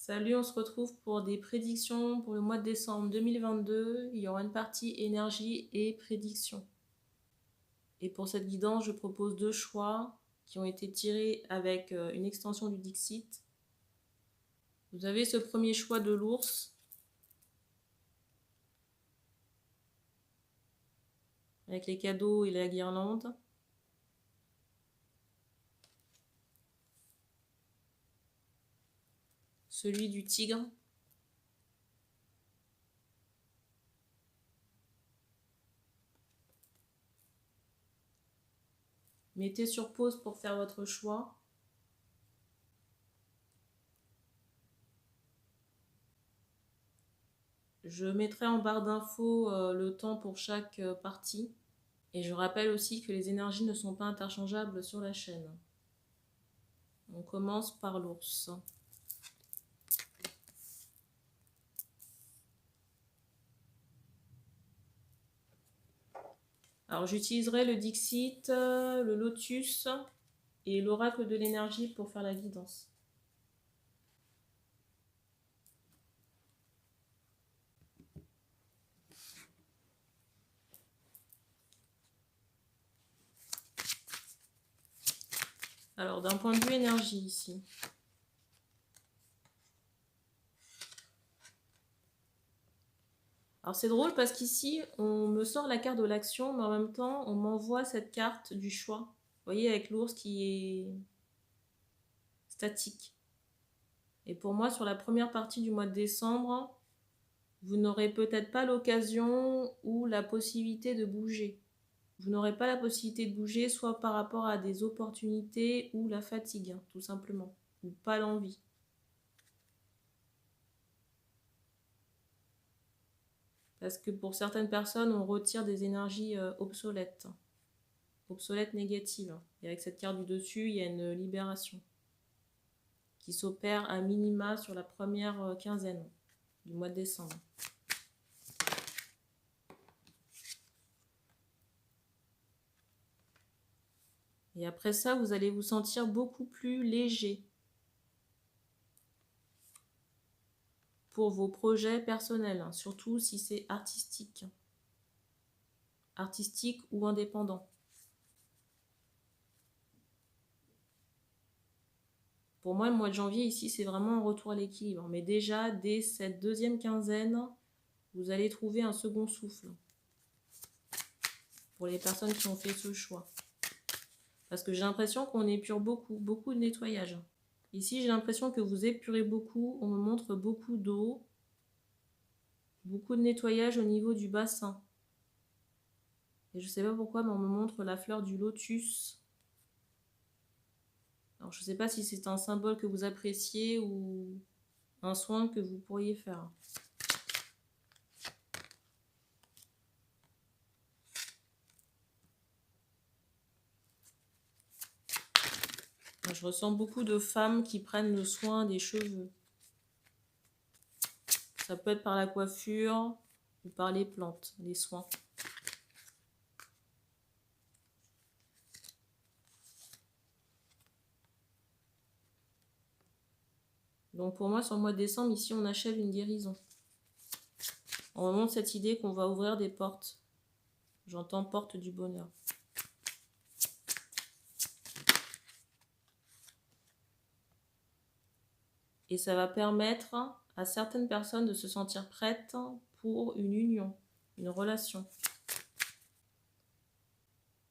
Salut, on se retrouve pour des prédictions pour le mois de décembre 2022. Il y aura une partie énergie et prédictions. Et pour cette guidance, je propose deux choix qui ont été tirés avec une extension du Dixit. Vous avez ce premier choix de l'ours, avec les cadeaux et la guirlande. Celui du tigre. Mettez sur pause pour faire votre choix. Je mettrai en barre d'infos le temps pour chaque partie. Et je rappelle aussi que les énergies ne sont pas interchangeables sur la chaîne. On commence par l'ours. Alors j'utiliserai le Dixit, le Lotus et l'oracle de l'énergie pour faire la guidance. Alors d'un point de vue énergie ici. Alors c'est drôle parce qu'ici on me sort la carte de l'action, mais en même temps on m'envoie cette carte du choix. Vous voyez, avec l'ours qui est statique. Et pour moi, sur la première partie du mois de décembre, vous n'aurez peut-être pas l'occasion ou la possibilité de bouger. Vous n'aurez pas la possibilité de bouger, soit par rapport à des opportunités ou la fatigue, hein, tout simplement, ou pas l'envie. Parce que pour certaines personnes, on retire des énergies obsolètes négatives. Et avec cette carte du dessus, il y a une libération qui s'opère à minima sur la première quinzaine du mois de décembre. Et après ça, vous allez vous sentir beaucoup plus léger pour vos projets personnels, hein, surtout si c'est artistique ou indépendant. Pour moi, le mois de janvier, ici, c'est vraiment un retour à l'équilibre. Mais déjà, dès cette deuxième quinzaine, vous allez trouver un second souffle pour les personnes qui ont fait ce choix. Parce que j'ai l'impression qu'on épure beaucoup de nettoyage. Ici, j'ai l'impression que vous épurez beaucoup. On me montre beaucoup d'eau, beaucoup de nettoyage au niveau du bassin. Et je ne sais pas pourquoi, mais on me montre la fleur du lotus. Alors, je ne sais pas si c'est un symbole que vous appréciez ou un soin que vous pourriez faire. Je ressens beaucoup de femmes qui prennent le soin des cheveux. Ça peut être par la coiffure ou par les plantes, les soins. Donc pour moi, sur le mois de décembre, ici, on achève une guérison. On me montre cette idée qu'on va ouvrir des portes. J'entends porte du bonheur. Et ça va permettre à certaines personnes de se sentir prêtes pour une union, une relation.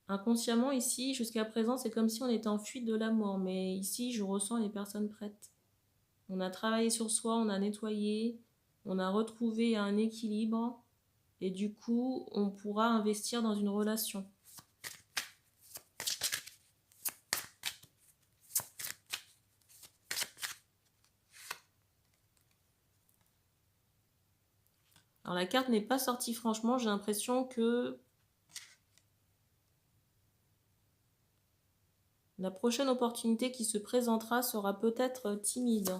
Inconsciemment, ici, jusqu'à présent, c'est comme si on était en fuite de l'amour. Mais ici, je ressens les personnes prêtes. On a travaillé sur soi, on a nettoyé, on a retrouvé un équilibre. Et du coup, on pourra investir dans une relation. Alors la carte n'est pas sortie franchement, j'ai l'impression que la prochaine opportunité qui se présentera sera peut-être timide.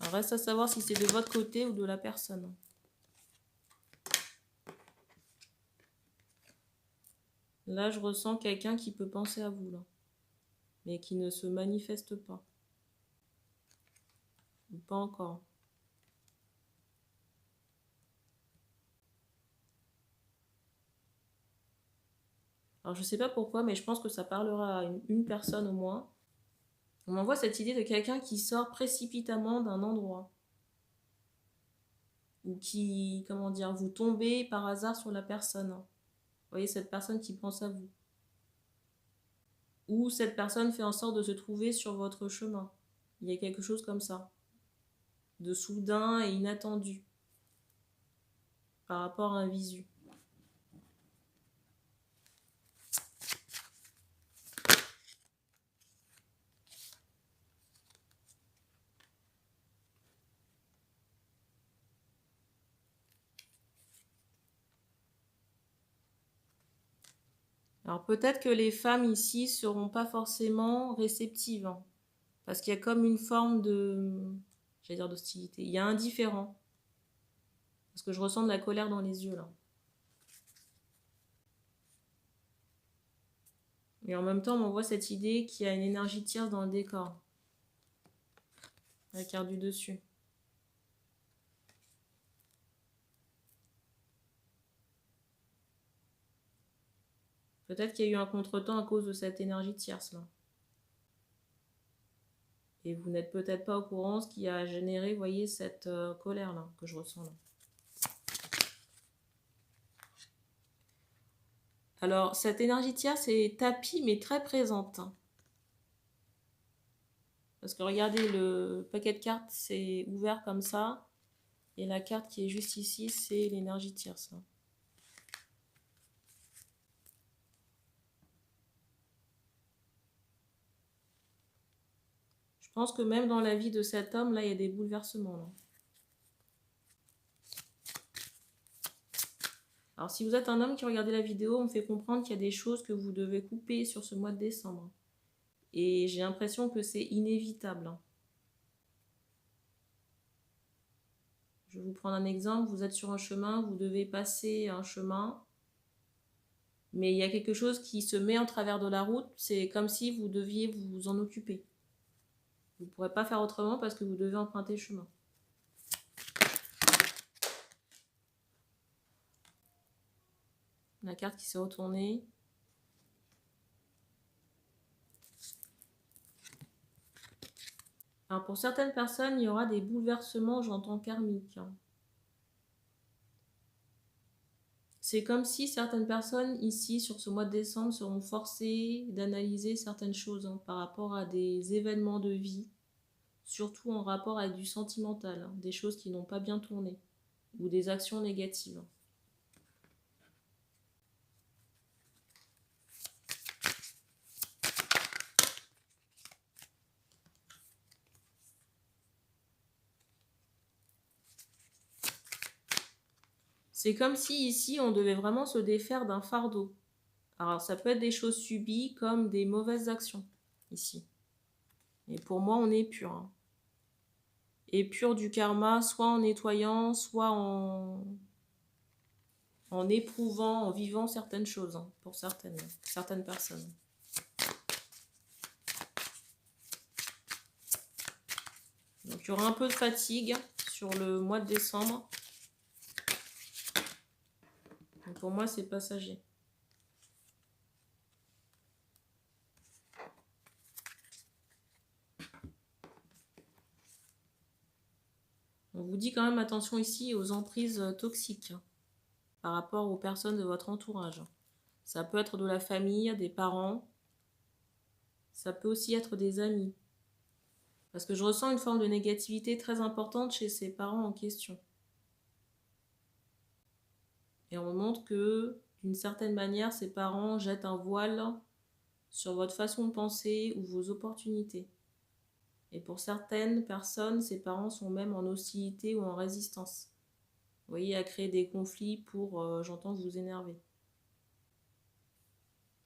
Alors reste à savoir si c'est de votre côté ou de la personne. Là, je ressens quelqu'un qui peut penser à vous, là, mais qui ne se manifeste pas. ou pas encore. Alors, je sais pas pourquoi, mais je pense que ça parlera à une personne au moins. On m'envoie cette idée de quelqu'un qui sort précipitamment d'un endroit. Ou qui, comment dire, vous tombez par hasard sur la personne. Vous voyez, cette personne qui pense à vous. Ou cette personne fait en sorte de se trouver sur votre chemin. Il y a quelque chose comme ça. De soudain et inattendu. Par rapport à un visu. Alors peut-être que les femmes ici seront pas forcément réceptives. Hein, parce qu'il y a comme une forme de... j'allais dire d'hostilité. Il y a indifférent. Parce que je ressens de la colère dans les yeux là. Et en même temps, on m'envoie cette idée qu'il y a une énergie tierce dans le décor. La carte du dessus. Peut-être qu'il y a eu un contretemps à cause de cette énergie tierce là. Et vous n'êtes peut-être pas au courant ce qui a généré, vous voyez, cette colère là que je ressens là. Alors, cette énergie tierce est tapie mais très présente. Parce que regardez, le paquet de cartes c'est ouvert comme ça. Et la carte qui est juste ici, c'est l'énergie tierce. Je pense que même dans la vie de cet homme, là, il y a des bouleversements. Là. Alors, si vous êtes un homme qui regardait la vidéo, on me fait comprendre qu'il y a des choses que vous devez couper sur ce mois de décembre. Et j'ai l'impression que c'est inévitable. Je vais vous prendre un exemple. Vous êtes sur un chemin, vous devez passer un chemin. Mais il y a quelque chose qui se met en travers de la route. C'est comme si vous deviez vous en occuper. Vous ne pourrez pas faire autrement parce que vous devez emprunter le chemin. La carte qui s'est retournée. Alors pour certaines personnes, il y aura des bouleversements, j'entends karmiques. C'est comme si certaines personnes ici, sur ce mois de décembre, seront forcées d'analyser certaines choses par rapport à des événements de vie, surtout en rapport avec du sentimental, des choses qui n'ont pas bien tourné, ou des actions négatives. C'est comme si ici, on devait vraiment se défaire d'un fardeau. Alors ça peut être des choses subies comme des mauvaises actions, ici. Et pour moi, on est pur. Hein. Et pur du karma, soit en nettoyant, soit en éprouvant, en vivant certaines choses, hein, pour certaines personnes. Donc il y aura un peu de fatigue sur le mois de décembre. Mais pour moi, c'est passager. On vous dit quand même attention ici aux emprises toxiques par rapport aux personnes de votre entourage. Ça peut être de la famille, des parents. Ça peut aussi être des amis. Parce que je ressens une forme de négativité très importante chez ces parents en question. Et on me montre que, d'une certaine manière, ces parents jettent un voile sur votre façon de penser ou vos opportunités. Et pour certaines personnes, ces parents sont même en hostilité ou en résistance. Vous voyez, à créer des conflits pour, j'entends, vous énerver.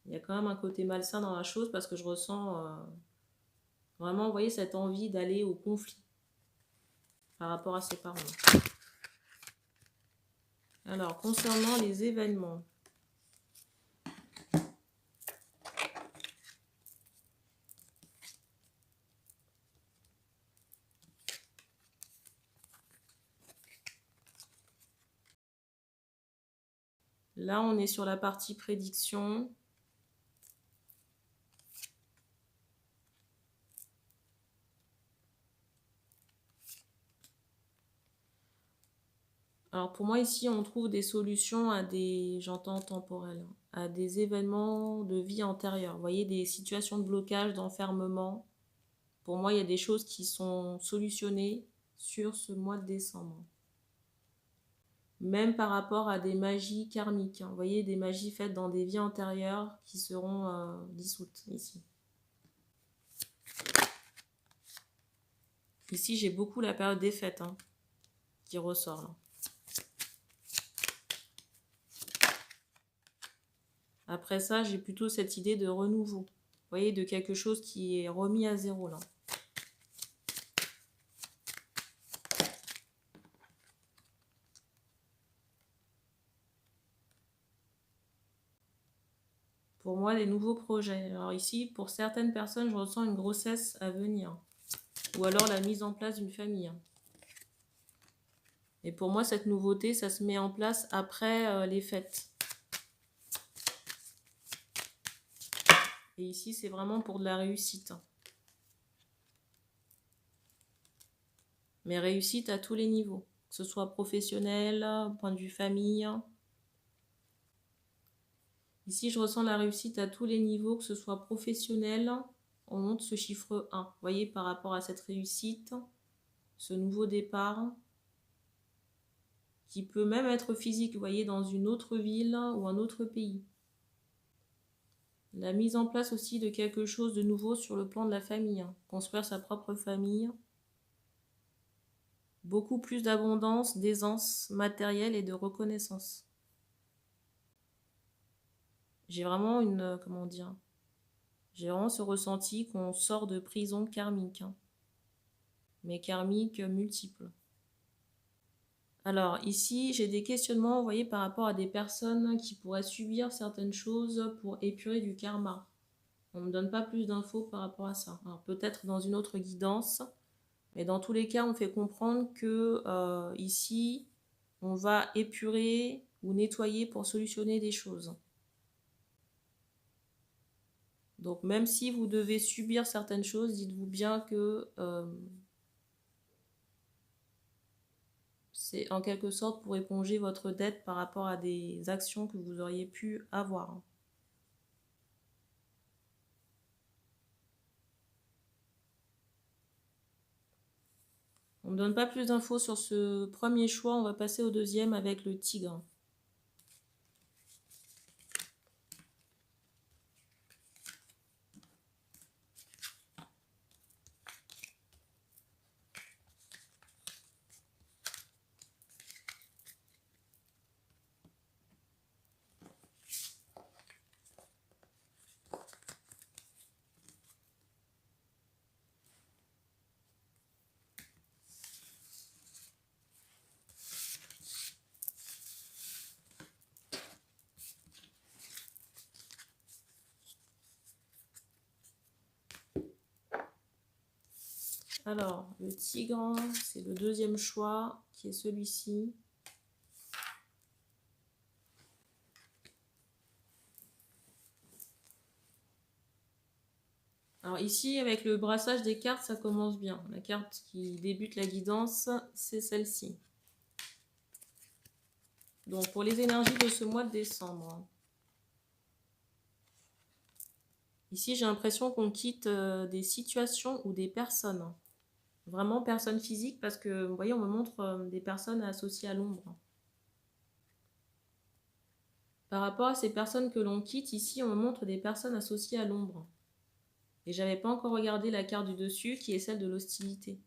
Il y a quand même un côté malsain dans la chose parce que je ressens vraiment, vous voyez, cette envie d'aller au conflit par rapport à ses parents. Alors, concernant les événements. Là, on est sur la partie prédiction. Alors pour moi ici, on trouve des solutions à des, j'entends temporel, à des événements de vie antérieure. Vous voyez, des situations de blocage, d'enfermement. Pour moi, il y a des choses qui sont solutionnées sur ce mois de décembre. Même par rapport à des magies karmiques. Vous voyez, des magies faites dans des vies antérieures qui seront dissoutes ici. Ici, j'ai beaucoup la période des fêtes qui ressort là. Après ça, j'ai plutôt cette idée de renouveau. Vous voyez, de quelque chose qui est remis à zéro là. Pour moi, les nouveaux projets. Alors ici, pour certaines personnes, je ressens une grossesse à venir. Ou alors la mise en place d'une famille. Et pour moi, cette nouveauté, ça se met en place après les fêtes. Et ici, c'est vraiment pour de la réussite. Mais réussite à tous les niveaux. Que ce soit professionnel, point de vue famille. Ici, je ressens la réussite à tous les niveaux, que ce soit professionnel. On monte ce chiffre 1. Vous voyez, par rapport à cette réussite, ce nouveau départ, qui peut même être physique, vous voyez, dans une autre ville ou un autre pays. La mise en place aussi de quelque chose de nouveau sur le plan de la famille. Construire sa propre famille. Beaucoup plus d'abondance, d'aisance matérielle et de reconnaissance. J'ai vraiment comment dire, j'ai vraiment ce ressenti qu'on sort de prison karmique. Mais karmique multiples. Alors ici, j'ai des questionnements, vous voyez, par rapport à des personnes qui pourraient subir certaines choses pour épurer du karma. On ne me donne pas plus d'infos par rapport à ça. Alors peut-être dans une autre guidance, mais dans tous les cas, on fait comprendre que ici, on va épurer ou nettoyer pour solutionner des choses. Donc même si vous devez subir certaines choses, dites-vous bien que c'est en quelque sorte pour éponger votre dette par rapport à des actions que vous auriez pu avoir. On ne me donne pas plus d'infos sur ce premier choix, on va passer au deuxième avec le tigre. Alors, le tigre, c'est le deuxième choix, qui est celui-ci. Alors ici, avec le brassage des cartes, ça commence bien. La carte qui débute la guidance, c'est celle-ci. Donc, pour les énergies de ce mois de décembre. Ici, j'ai l'impression qu'on quitte des situations ou des personnes. Vraiment personnes physiques, parce que, vous voyez, on me montre des personnes associées à l'ombre. Par rapport à ces personnes que l'on quitte, ici, on me montre des personnes associées à l'ombre. Et j'avais pas encore regardé la carte du dessus, qui est celle de l'hostilité. Vous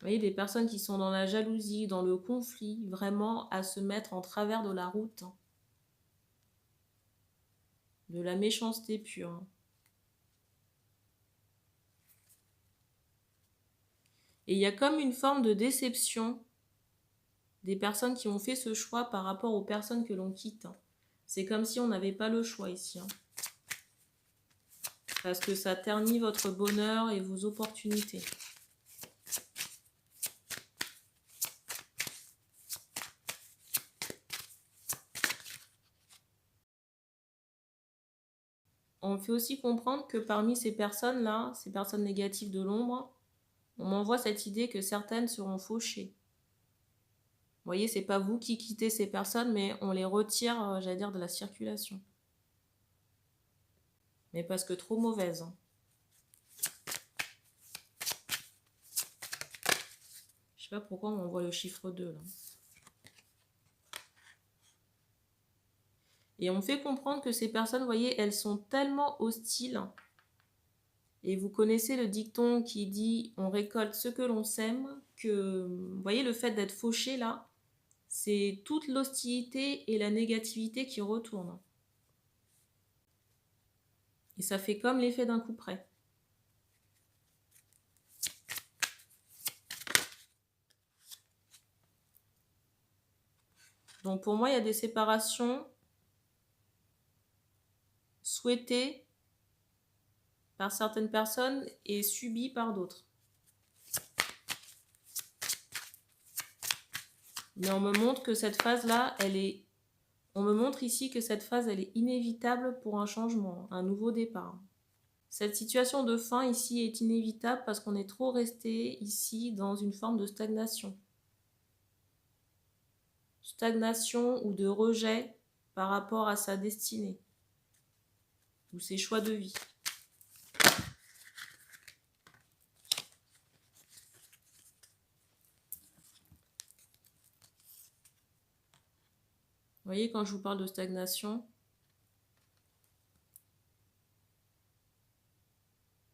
voyez, des personnes qui sont dans la jalousie, dans le conflit, vraiment à se mettre en travers de la route. De la méchanceté pure. Et il y a comme une forme de déception des personnes qui ont fait ce choix par rapport aux personnes que l'on quitte. C'est comme si on n'avait pas le choix ici. Parce que ça ternit votre bonheur et vos opportunités. on me fait aussi comprendre que parmi ces personnes-là, ces personnes négatives de l'ombre, on m'envoie cette idée que certaines seront fauchées. Vous voyez, c'est pas vous qui quittez ces personnes, mais on les retire, j'allais dire, de la circulation. Mais parce que trop mauvaises. Hein. Je sais pas pourquoi on m'envoie le chiffre 2, là. Et on me fait comprendre que ces personnes, vous voyez, elles sont tellement hostiles. Et vous connaissez le dicton qui dit « on récolte ce que l'on sème », que, vous voyez, le fait d'être fauché, là, c'est toute l'hostilité et la négativité qui retournent. Et ça fait comme l'effet d'un coup près. Donc pour moi, il y a des séparations souhaitées par certaines personnes et subies par d'autres. Mais on me montre que cette phase-là, on me montre ici que cette phase, elle est inévitable pour un changement, un nouveau départ. Cette situation de fin ici est inévitable parce qu'on est trop resté ici dans une forme de stagnation. Stagnation ou de rejet par rapport à sa destinée ou ses choix de vie. Vous voyez, quand je vous parle de stagnation,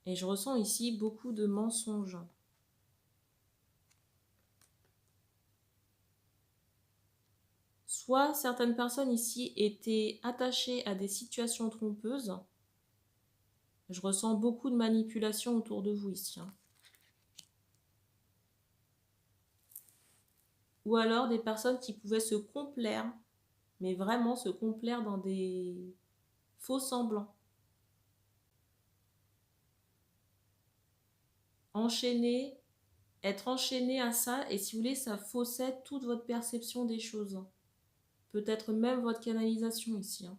et je ressens ici beaucoup de mensonges. Soit certaines personnes ici étaient attachées à des situations trompeuses. Je ressens beaucoup de manipulation autour de vous ici. Hein. Ou alors des personnes qui pouvaient se complaire, mais vraiment se complaire dans des faux semblants. Être enchaîné à ça, et si vous voulez, ça faussait toute votre perception des choses. Peut-être même votre canalisation ici, hein.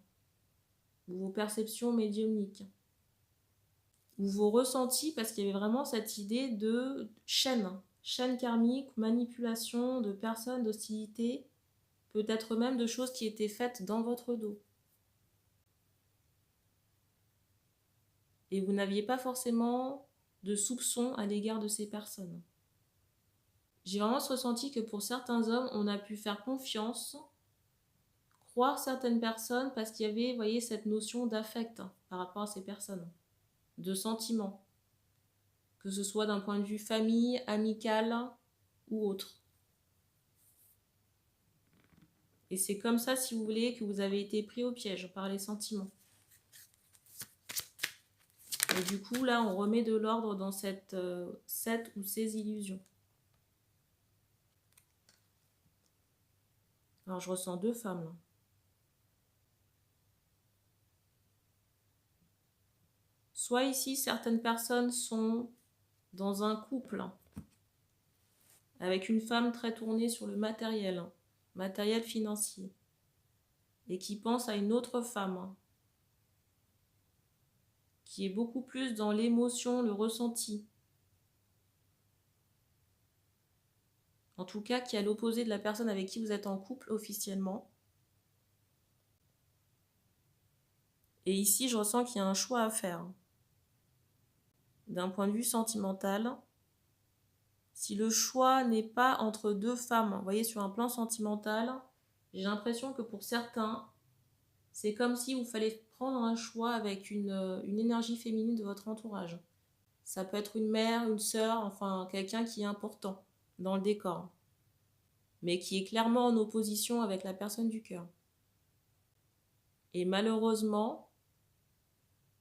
Ou vos perceptions médiumniques. Ou vos ressentis, parce qu'il y avait vraiment cette idée de chaîne karmique, manipulation de personnes, d'hostilité, peut-être même de choses qui étaient faites dans votre dos. Et vous n'aviez pas forcément de soupçons à l'égard de ces personnes. J'ai vraiment ce ressenti que pour certains hommes, on a pu faire confiance, croire certaines personnes parce qu'il y avait, vous voyez, cette notion d'affect par rapport à ces personnes, de sentiment, que ce soit d'un point de vue famille, amical ou autre. Et c'est comme ça, si vous voulez, que vous avez été pris au piège par les sentiments. Et du coup, là, on remet de l'ordre dans cette ou ces illusions. Alors, je ressens deux femmes, là. Soit ici, certaines personnes sont dans un couple avec une femme très tournée sur le matériel financier, et qui pense à une autre femme qui est beaucoup plus dans l'émotion, le ressenti. En tout cas, qui est à l'opposé de la personne avec qui vous êtes en couple officiellement. Et ici, je ressens qu'il y a un choix à faire. D'un point de vue sentimental, si le choix n'est pas entre deux femmes, vous voyez, sur un plan sentimental, j'ai l'impression que pour certains, c'est comme si vous fallait prendre un choix avec une énergie féminine de votre entourage. Ça peut être une mère, une sœur, enfin quelqu'un qui est important dans le décor, mais qui est clairement en opposition avec la personne du cœur. Et malheureusement,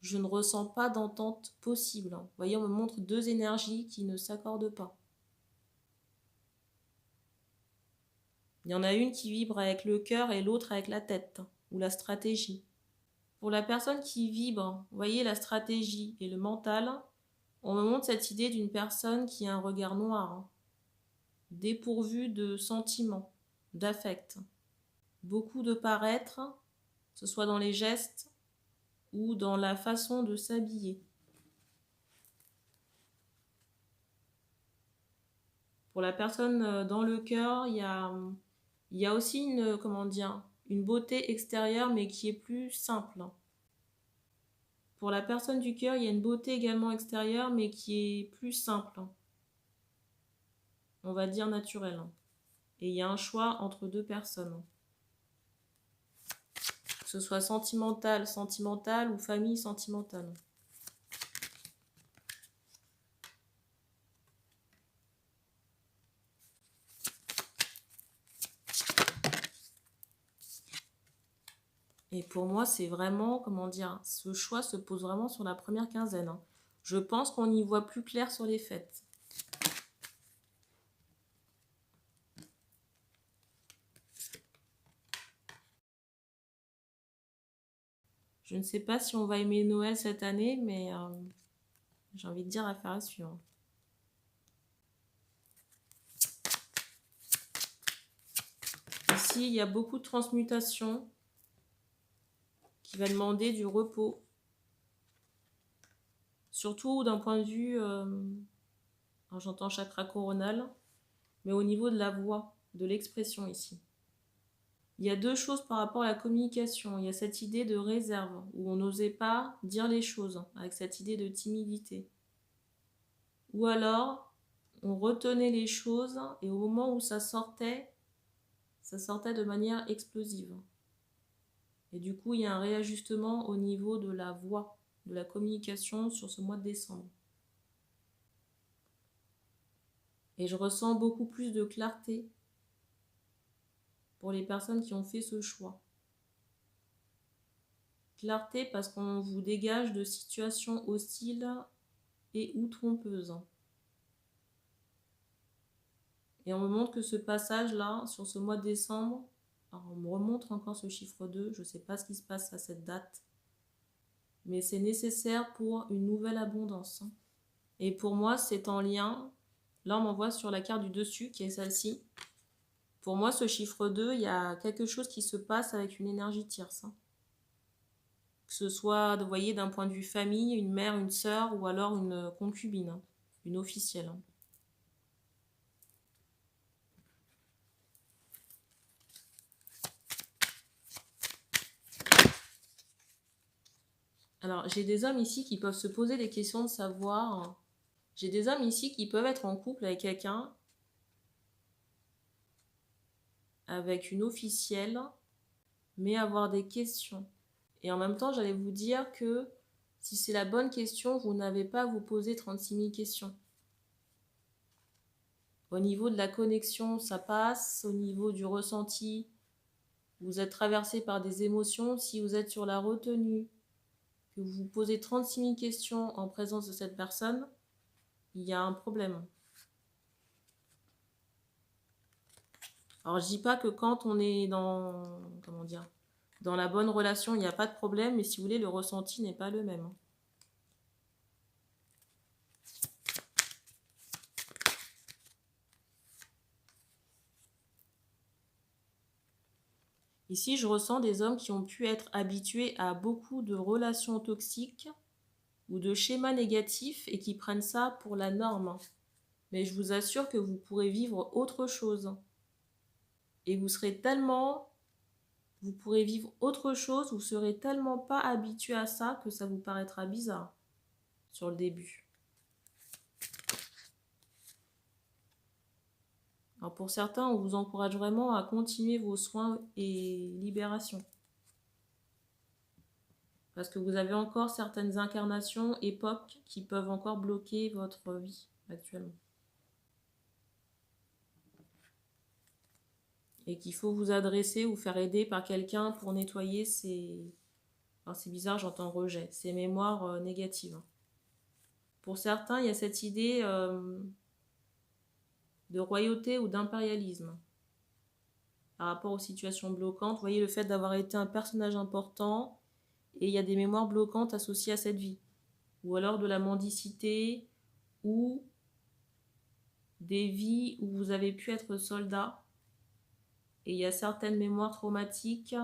je ne ressens pas d'entente possible. Vous voyez, on me montre deux énergies qui ne s'accordent pas. Il y en a une qui vibre avec le cœur et l'autre avec la tête, ou la stratégie. Pour la personne qui vibre, vous voyez, la stratégie et le mental, on me montre cette idée d'une personne qui a un regard noir, dépourvue de sentiments, d'affect. Beaucoup de paraître, que ce soit dans les gestes, ou dans la façon de s'habiller. Pour la personne dans le cœur, il y a aussi une, comment dire, une beauté extérieure, mais qui est plus simple. Pour la personne du cœur, il y a une beauté également extérieure, mais qui est plus simple. On va dire naturelle. Et il y a un choix entre deux personnes. Que ce soit sentimental ou famille sentimentale. Et pour moi, c'est vraiment, comment dire, ce choix se pose vraiment sur la première quinzaine. Je pense qu'on y voit plus clair sur les fêtes. Je ne sais pas si on va aimer Noël cette année, mais j'ai envie de dire affaire à suivre. Ici, il y a beaucoup de transmutation qui va demander du repos. Surtout d'un point de vue, j'entends chakra coronal, mais au niveau de la voix, de l'expression ici. Il y a deux choses par rapport à la communication. Il y a cette idée de réserve, où on n'osait pas dire les choses, avec cette idée de timidité. Ou alors, on retenait les choses, et au moment où ça sortait de manière explosive. Et du coup, il y a un réajustement au niveau de la voix, de la communication sur ce mois de décembre. Et je ressens beaucoup plus de clarté pour les personnes qui ont fait ce choix. Clarté parce qu'on vous dégage de situations hostiles et ou trompeuses. Et on me montre que ce passage-là, sur ce mois de décembre, alors on me remontre encore ce chiffre 2, je ne sais pas ce qui se passe à cette date, mais c'est nécessaire pour une nouvelle abondance. Et pour moi, c'est en lien, là on m'envoie sur la carte du dessus, qui est celle-ci. Pour moi, ce chiffre 2, il y a quelque chose qui se passe avec une énergie tierce. Que ce soit, vous voyez, d'un point de vue famille, une mère, une sœur, ou alors une concubine, une officielle. Alors, j'ai des hommes ici qui peuvent se poser des questions de savoir. J'ai des hommes ici qui peuvent être en couple avec quelqu'un, avec une officielle, mais avoir des questions. Et en même temps, j'allais vous dire que si c'est la bonne question, vous n'avez pas à vous poser 36 000 questions. Au niveau de la connexion, ça passe. Au niveau du ressenti, vous êtes traversé par des émotions. Si vous êtes sur la retenue, que vous vous posez 36 000 questions en présence de cette personne, il y a un problème. Alors, je dis pas que quand on est dans, comment dire, dans la bonne relation, il n'y a pas de problème, mais si vous voulez, le ressenti n'est pas le même. Ici, je ressens des hommes qui ont pu être habitués à beaucoup de relations toxiques ou de schémas négatifs et qui prennent ça pour la norme. Mais je vous assure que vous pourrez vivre autre chose. Et vous pourrez vivre autre chose, vous serez tellement pas habitué à ça que ça vous paraîtra bizarre sur le début. Alors pour certains, on vous encourage vraiment à continuer vos soins et libérations. Parce que vous avez encore certaines incarnations, époques, qui peuvent encore bloquer votre vie actuellement. Et qu'il faut vous adresser ou faire aider par quelqu'un pour nettoyer ces... Alors c'est bizarre, j'entends rejet, ces mémoires négatives. Pour certains, il y a cette idée de royauté ou d'impérialisme par rapport aux situations bloquantes. Vous voyez le fait d'avoir été un personnage important et il y a des mémoires bloquantes associées à cette vie. Ou alors de la mendicité ou des vies où vous avez pu être soldat. Et il y a certaines mémoires traumatiques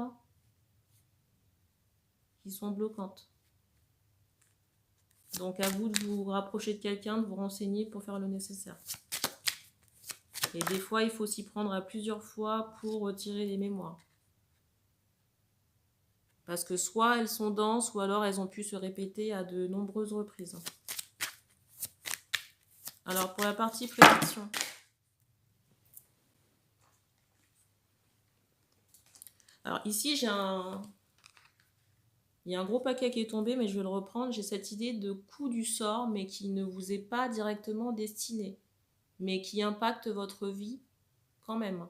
qui sont bloquantes. Donc à vous de vous rapprocher de quelqu'un, de vous renseigner pour faire le nécessaire. Et des fois, il faut s'y prendre à plusieurs fois pour retirer les mémoires. Parce que soit elles sont denses, ou alors elles ont pu se répéter à de nombreuses reprises. Alors pour la partie prédiction. Alors ici, il y a un gros paquet qui est tombé, mais je vais le reprendre. J'ai cette idée de coup du sort, mais qui ne vous est pas directement destiné, mais qui impacte votre vie quand même.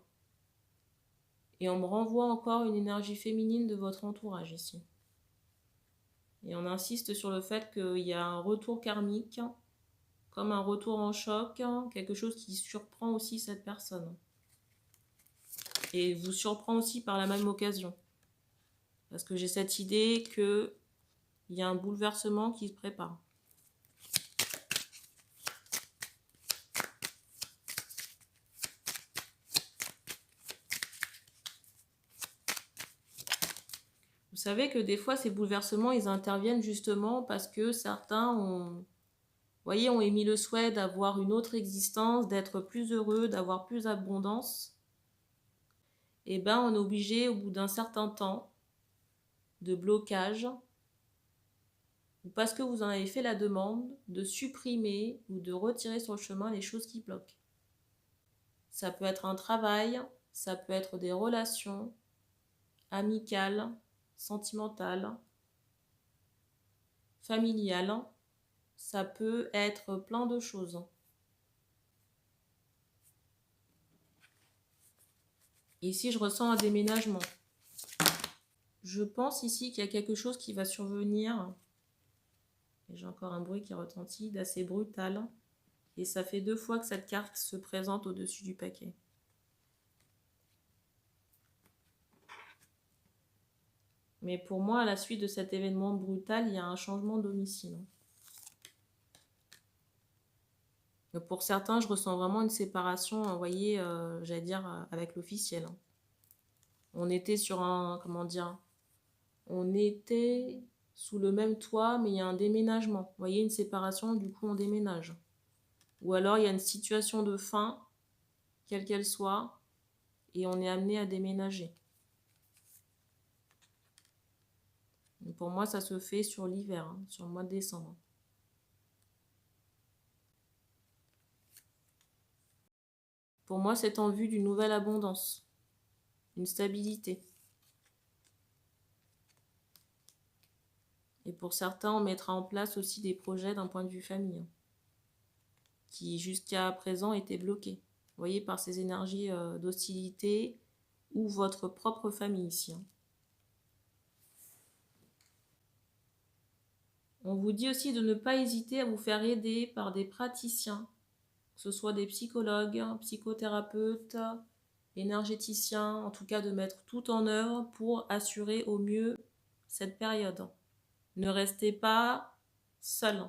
Et on me renvoie encore une énergie féminine de votre entourage ici. Et on insiste sur le fait qu'il y a un retour karmique, comme un retour en choc, quelque chose qui surprend aussi cette personne. Et vous surprend aussi par la même occasion. Parce que j'ai cette idée qu'il y a un bouleversement qui se prépare. Vous savez que des fois, ces bouleversements, ils interviennent justement parce que certains ont émis le souhait d'avoir une autre existence, d'être plus heureux, d'avoir plus d'abondance. Et ben, on est obligé, au bout d'un certain temps de blocage, ou parce que vous en avez fait la demande, de supprimer ou de retirer sur le chemin les choses qui bloquent. Ça peut être un travail, ça peut être des relations amicales, sentimentales, familiales, ça peut être plein de choses. Ici, je ressens un déménagement. Je pense ici qu'il y a quelque chose qui va survenir. Et j'ai encore un bruit qui retentit, d'assez brutal. Et ça fait 2 fois que cette carte se présente au-dessus du paquet. Mais pour moi, à la suite de cet événement brutal, il y a un changement de domicile. Pour certains, je ressens vraiment une séparation, vous voyez, j'allais dire, avec l'officiel. On était sur on était sous le même toit, mais il y a un déménagement. Vous voyez, une séparation, du coup, on déménage. Ou alors, il y a une situation de faim, quelle qu'elle soit, et on est amené à déménager. Et pour moi, ça se fait sur l'hiver, sur le mois de décembre. Pour moi, c'est en vue d'une nouvelle abondance, une stabilité. Et pour certains, on mettra en place aussi des projets d'un point de vue famille, qui jusqu'à présent étaient bloqués. Vous voyez, par ces énergies d'hostilité ou votre propre famille ici. On vous dit aussi de ne pas hésiter à vous faire aider par des praticiens, que ce soit des psychologues, psychothérapeutes, énergéticiens, en tout cas de mettre tout en œuvre pour assurer au mieux cette période. Ne restez pas seul.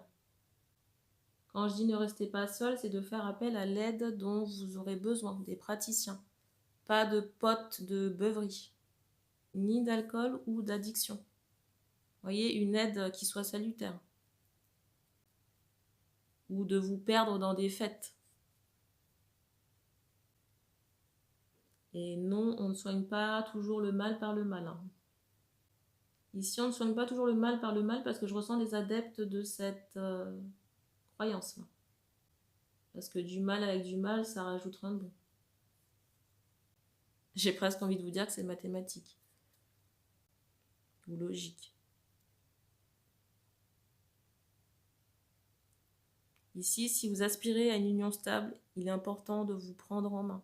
Quand je dis ne restez pas seul, c'est de faire appel à l'aide dont vous aurez besoin, des praticiens. Pas de potes de beuverie, ni d'alcool ou d'addiction. Vous voyez, une aide qui soit salutaire. Ou de vous perdre dans des fêtes. Et non, on ne soigne pas toujours le mal par le mal. Ici, on ne soigne pas toujours le mal par le mal parce que je ressens des adeptes de cette croyance-là. Parce que du mal avec du mal, ça rajoute rien de bon. J'ai presque envie de vous dire que c'est mathématique. Ou logique. Ici, si vous aspirez à une union stable, il est important de vous prendre en main.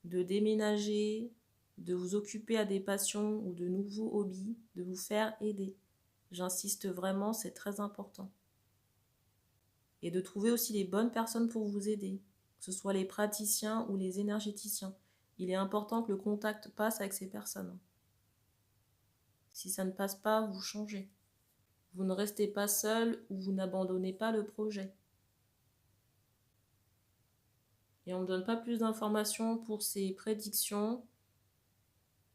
De déménager, de vous occuper à des passions ou de nouveaux hobbies, de vous faire aider. J'insiste vraiment, c'est très important. Et de trouver aussi les bonnes personnes pour vous aider, que ce soit les praticiens ou les énergéticiens. Il est important que le contact passe avec ces personnes. Si ça ne passe pas, vous changez. Vous ne restez pas seul ou vous n'abandonnez pas le projet. Et on ne donne pas plus d'informations pour ces prédictions.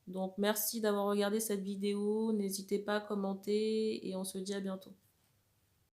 Donc merci d'avoir regardé cette vidéo. N'hésitez pas à commenter et on se dit à bientôt.